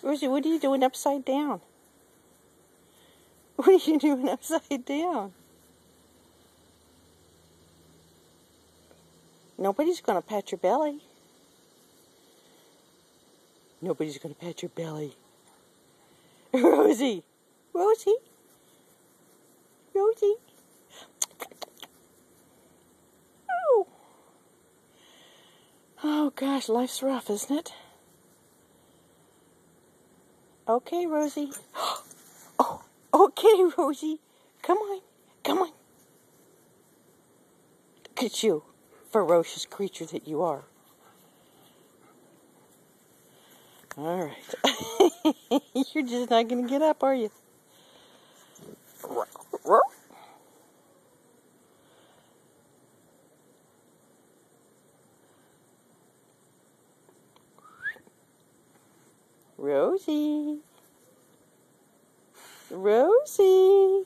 Rosie, what are you doing upside down? What are you doing upside down? Nobody's going to pat your belly. Nobody's going to pat your belly. Rosie! Rosie! Rosie! Oh! Oh gosh, life's rough, isn't it? Okay, Rosie. Oh, okay, Rosie. Come on. Come on. Look at you, ferocious creature that you are. All right. You're just not going to get up, are you? Rosie. Rosie.